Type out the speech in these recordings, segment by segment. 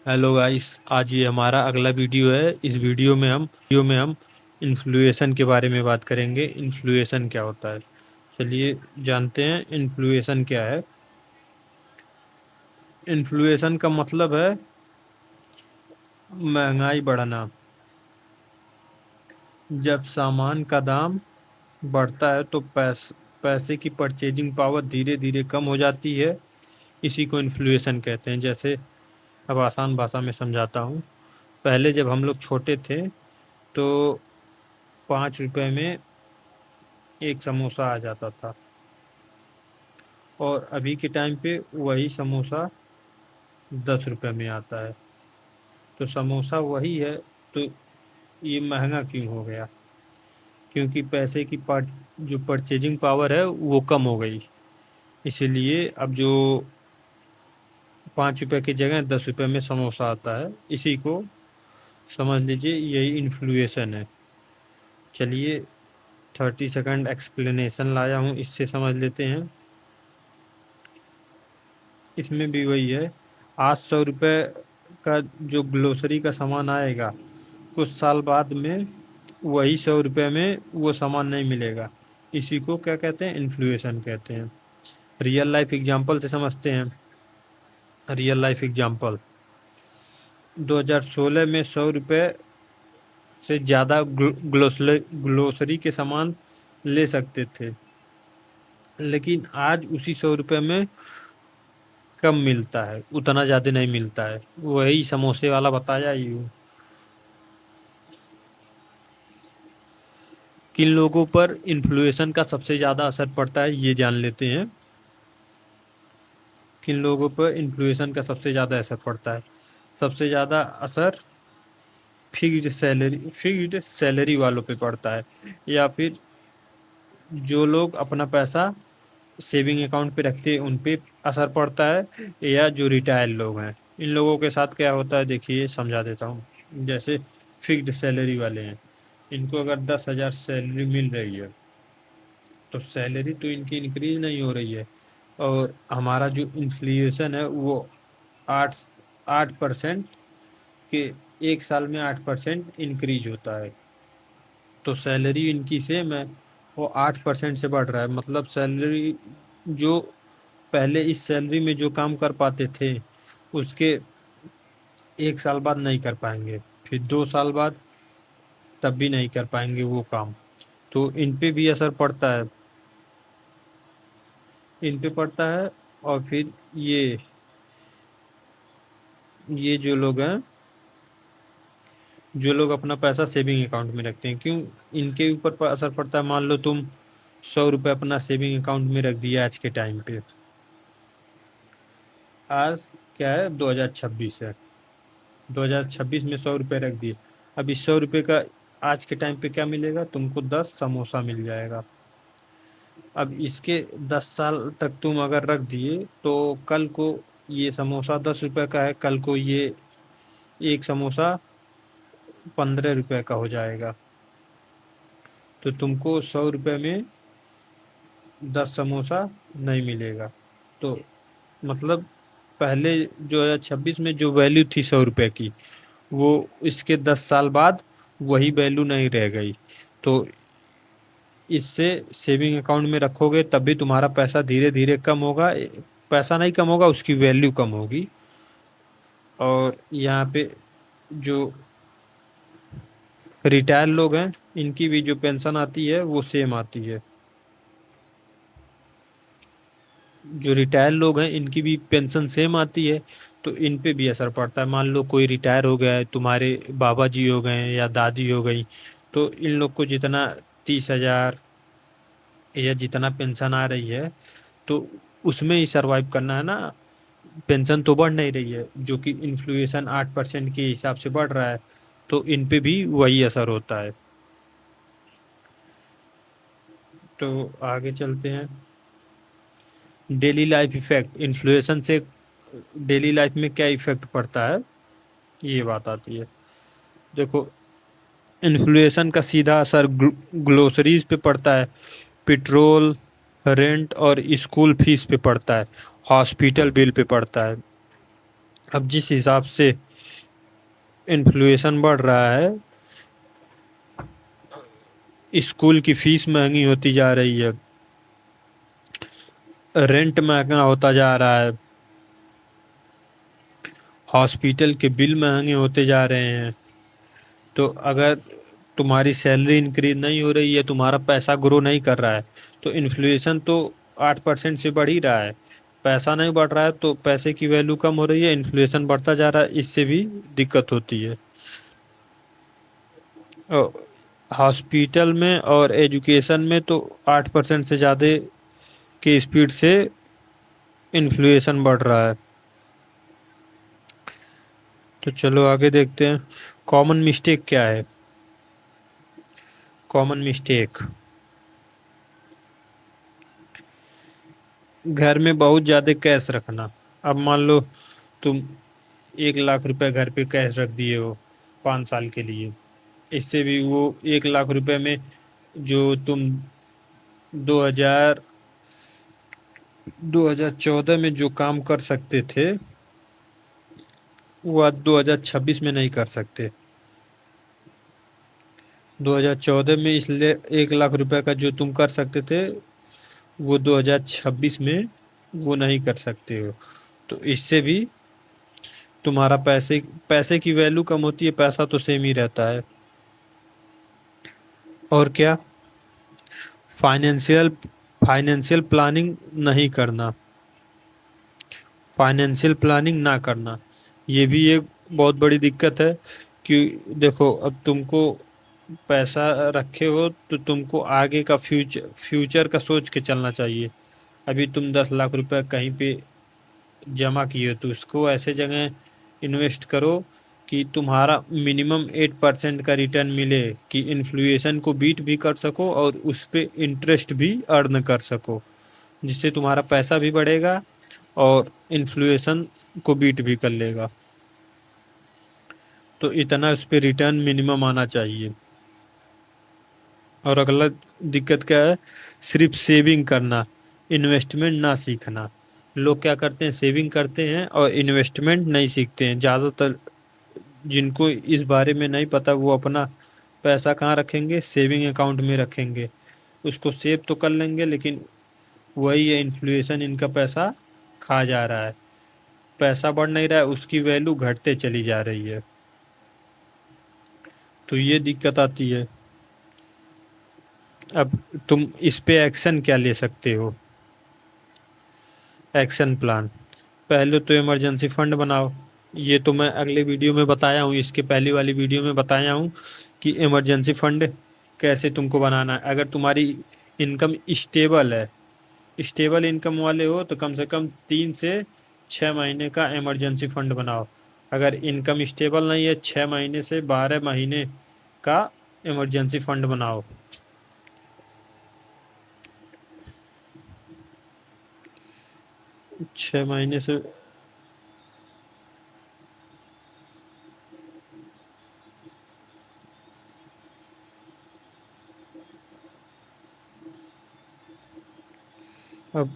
Hello guys, आज ये हमारा अगला वीडियो है। इस वीडियो में हम इन्फ्लुएशन के बारे में बात करेंगे। इन्फ्लुएशन क्या होता है, चलिए जानते हैं इन्फ्लुएशन क्या है। इन्फ्लुएशन का मतलब है महंगाई बढ़ना। जब सामान का दाम बढ़ता है तो पैसे की परचेजिंग पावर धीरे धीरे कम हो जाती है। इसी को इन्फ्लुएशन कहते हैं। जैसे अब आसान भाषा में समझाता हूँ। पहले जब हम लोग छोटे थे तो 5 रुपए में एक समोसा आ जाता था, और अभी के टाइम पे वही समोसा 10 रुपए में आता है। तो समोसा वही है, तो ये महंगा क्यों हो गया? क्योंकि पैसे की जो परचेजिंग पावर है वो कम हो गई। इसीलिए अब जो 5 रुपए की जगह 10 रुपए में समोसा आता है। इसी को समझ लीजिए, यही इन्फ्लुएशन है। चलिए 30 सेकंड एक्सप्लेनेशन लाया हूँ, इससे समझ लेते हैं। इसमें भी वही है। आज 100 रुपये का जो ग्लोसरी का सामान आएगा, कुछ साल बाद में वही 100 रुपये में वो सामान नहीं मिलेगा। इसी को क्या कहते हैं? इन्फ्लुएशन कहते हैं। रियल लाइफ एग्जांपल से समझते हैं। रियल लाइफ एग्जांपल, 2016 में 100 रुपये से ज़्यादा ग्लोसरी के सामान ले सकते थे, लेकिन आज उसी 100 रुपये में कम मिलता है, उतना ज़्यादा नहीं मिलता है। वही समोसे वाला बताया ही हूँ। किन लोगों पर इन्फ्लुएशन का सबसे ज़्यादा असर पड़ता है, ये जान लेते हैं। किन लोगों पर इन्फ्लुएशन का सबसे ज़्यादा असर पड़ता है? सबसे ज़्यादा असर फिक्स्ड सैलरी वालों पे पड़ता है, या फिर जो लोग अपना पैसा सेविंग अकाउंट पे रखते हैं उन पे असर पड़ता है, या जो रिटायर्ड लोग हैं। इन लोगों के साथ क्या होता है, देखिए समझा देता हूँ। जैसे फिक्स्ड सैलरी वाले हैं, इनको अगर 10,000 सैलरी मिल रही है तो सैलरी तो इनकी इंक्रीज नहीं हो रही है, और हमारा जो इन्फ्लेशन है वो आठ 8% के, एक साल में 8% इंक्रीज होता है। तो सैलरी इनकी सेम है, वो 8% से बढ़ रहा है। मतलब सैलरी जो पहले इस सैलरी में जो काम कर पाते थे, उसके एक साल बाद नहीं कर पाएंगे, फिर 2 साल बाद तब भी नहीं कर पाएंगे वो काम। तो इन पे भी असर पड़ता है, इन पे पड़ता है। और फिर ये जो लोग हैं, जो लोग अपना पैसा सेविंग अकाउंट में रखते हैं, क्यों इनके ऊपर असर पड़ता है? मान लो तुम 100 रुपये अपना सेविंग अकाउंट में रख दिया आज के टाइम पे। आज क्या है, 2026 है। 2026 में 100 रुपये रख दिए। अब इस 100 रुपये का आज के टाइम पे क्या मिलेगा तुमको? 10 समोसा मिल जाएगा। अब इसके 10 साल तक तुम अगर रख दिए तो कल को ये समोसा 10 रुपये का है, कल को ये एक समोसा 15 रुपये का हो जाएगा। तो तुमको 100 रुपये में 10 समोसा नहीं मिलेगा। तो मतलब पहले 2026 में जो वैल्यू थी 100 रुपये की, वो इसके 10 साल बाद वही वैल्यू नहीं रह गई। तो इससे सेविंग अकाउंट में रखोगे तब भी तुम्हारा पैसा धीरे धीरे कम होगा। पैसा नहीं कम होगा, उसकी वैल्यू कम होगी। और यहाँ पे जो रिटायर लोग हैं, इनकी भी जो पेंशन आती है वो सेम आती है। जो रिटायर लोग हैं इनकी भी पेंशन सेम आती है, तो इन पे भी असर पड़ता है। मान लो कोई रिटायर हो गया है, तुम्हारे बाबा जी हो गए हैं या दादी हो गई, तो इन लोग को जितना 30,000 या जितना पेंशन आ रही है, तो उसमें ही सरवाइव करना है ना। पेंशन तो बढ़ नहीं रही है, जो कि इन्फ्लेशन 8% के हिसाब से बढ़ रहा है, तो इन पे भी वही असर होता है। तो आगे चलते हैं। डेली लाइफ इफेक्ट, इन्फ्लेशन से डेली लाइफ में क्या इफेक्ट पड़ता है, ये बात आती है। देखो, इन्फ्लेशन का सीधा असर ग्लोसरीज पे पड़ता है, पेट्रोल, रेंट और स्कूल फीस पे पड़ता है, हॉस्पिटल बिल पे पड़ता है। अब जिस हिसाब से इन्फ्लेशन बढ़ रहा है, स्कूल की फीस महंगी होती जा रही है, रेंट महंगा होता जा रहा है, हॉस्पिटल के बिल महंगे होते जा रहे हैं। तो अगर तुम्हारी सैलरी इंक्रीज नहीं हो रही है, तुम्हारा पैसा ग्रो नहीं कर रहा है, तो इन्फ्लेशन तो 8% से बढ़ ही रहा है। पैसा नहीं बढ़ रहा है तो पैसे की वैल्यू कम हो रही है, इन्फ्लेशन बढ़ता जा रहा है, इससे भी दिक्कत होती है। और हॉस्पिटल में और एजुकेशन में तो 8% से ज़्यादा की स्पीड से इन्फ्लेशन बढ़ रहा है। तो चलो आगे देखते हैं, कॉमन मिस्टेक क्या है। कॉमन मिस्टेक, घर में बहुत ज़्यादा कैश रखना। अब मान लो तुम 1 लाख रुपए घर पे कैश रख दिए हो 5 साल के लिए, इससे भी वो 1 लाख रुपए में जो तुम 2000 2014 में जो काम कर सकते थे, वो आज 2026 में नहीं कर सकते। 2014 में इसलिए 1 लाख रुपए का जो तुम कर सकते थे, वो 2026 में वो नहीं कर सकते हो। तो इससे भी तुम्हारा पैसे पैसे की वैल्यू कम होती है, पैसा तो सेम ही रहता है। और क्या, फाइनेंशियल फाइनेंशियल प्लानिंग नहीं करना, फाइनेंशियल प्लानिंग ना करना, ये भी एक बहुत बड़ी दिक्कत है। कि देखो, अब तुमको पैसा रखे हो तो तुमको आगे का फ्यूचर का सोच के चलना चाहिए। अभी तुम 10 लाख रुपए कहीं पे जमा किए हो तो उसको ऐसे जगह इन्वेस्ट करो कि तुम्हारा मिनिमम 8% का रिटर्न मिले, कि इन्फ्लेशन को बीट भी कर सको और उस पे इंटरेस्ट भी अर्न कर सको, जिससे तुम्हारा पैसा भी बढ़ेगा और इन्फ्लेशन को बीट भी कर लेगा। तो इतना उस पे रिटर्न मिनिमम आना चाहिए। और अगला दिक्कत क्या है, सिर्फ सेविंग करना, इन्वेस्टमेंट ना सीखना। लोग क्या करते हैं, सेविंग करते हैं और इन्वेस्टमेंट नहीं सीखते हैं। ज़्यादातर जिनको इस बारे में नहीं पता, वो अपना पैसा कहाँ रखेंगे, सेविंग अकाउंट में रखेंगे। उसको सेव तो कर लेंगे, लेकिन वही है, इन्फ्लेशन इनका पैसा खा जा रहा है, पैसा बढ़ नहीं रहा है, उसकी वैल्यू घटते चली जा रही है। तो ये दिक्कत आती है। अब तुम इस पे एक्शन क्या ले सकते हो, एक्शन प्लान। पहले तो इमरजेंसी फंड बनाओ। ये तो मैं अगले वीडियो में बताया हूँ, इसके पहली वाली वीडियो में बताया हूँ कि इमरजेंसी फंड कैसे तुमको बनाना है। अगर तुम्हारी इनकम स्टेबल है, स्टेबल इनकम वाले हो, तो कम से कम 3 से 6 महीने का इमरजेंसी फंड बनाओ। अगर इनकम स्टेबल नहीं है, 6 महीने से 12 महीने का इमरजेंसी फंड बनाओ। 6 महीने से अब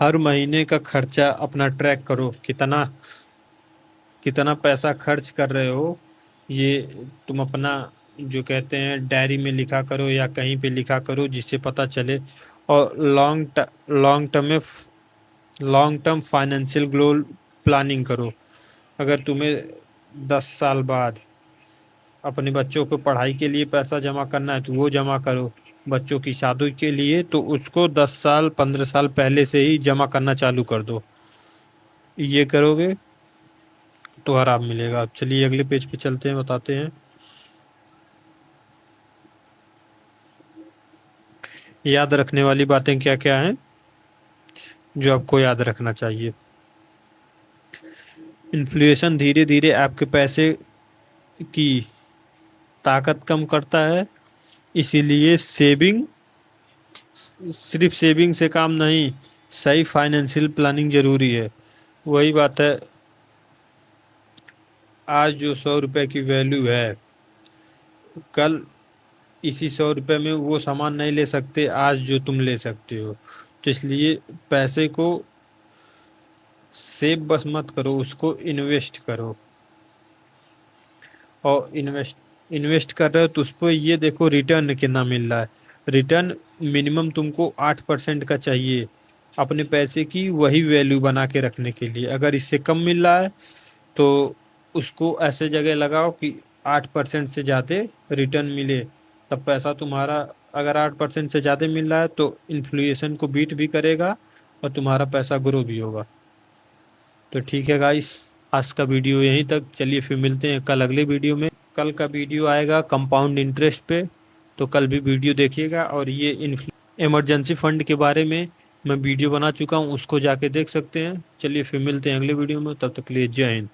हर महीने का खर्चा अपना ट्रैक करो, कितना कितना पैसा खर्च कर रहे हो। ये तुम अपना जो कहते हैं डायरी में लिखा करो या कहीं पे लिखा करो, जिससे पता चले। और लॉन्ग टर्म में long term financial goal planning करो। अगर तुम्हें 10 साल बाद अपने बच्चों को पढ़ाई के लिए पैसा जमा करना है, तो वो जमा करो। बच्चों की शादी के लिए तो उसको 10 साल 15 साल पहले से ही जमा करना चालू कर दो। ये करोगे तो आराम मिलेगा। अब चलिए अगले पेज पे चलते हैं, बताते हैं याद रखने वाली बातें क्या क्या हैं जो आपको याद रखना चाहिए। इन्फ्लेशन धीरे धीरे आपके पैसे की ताकत कम करता है, इसीलिए सेविंग, सिर्फ सेविंग से काम नहीं, सही फाइनेंशियल प्लानिंग जरूरी है। वही बात है, आज जो 100 रुपए की वैल्यू है, कल इसी 100 रुपए में वो सामान नहीं ले सकते आज जो तुम ले सकते हो। तो इसलिए पैसे को सेव बस मत करो, उसको इन्वेस्ट करो। और इन्वेस्ट इन्वेस्ट कर रहे हो तो उस पर ये देखो रिटर्न कितना मिल रहा है। रिटर्न मिनिमम तुमको 8% का चाहिए अपने पैसे की वही वैल्यू बना के रखने के लिए। अगर इससे कम मिल रहा है तो उसको ऐसे जगह लगाओ कि 8% से ज़्यादा रिटर्न मिले, तब पैसा तुम्हारा, अगर 8% से ज़्यादा मिल रहा है तो इन्फ्लेशन को बीट भी करेगा और तुम्हारा पैसा ग्रो भी होगा। तो ठीक है गाइस, आज का वीडियो यहीं तक। चलिए फिर मिलते हैं कल अगले वीडियो में। कल का वीडियो आएगा कंपाउंड इंटरेस्ट पे, तो कल भी वीडियो देखिएगा। और ये इमरजेंसी फंड के बारे में मैं वीडियो बना चुका हूँ, उसको जाके देख सकते हैं। चलिए फिर मिलते हैं अगले वीडियो में, तब तक के लिए जय हिंद।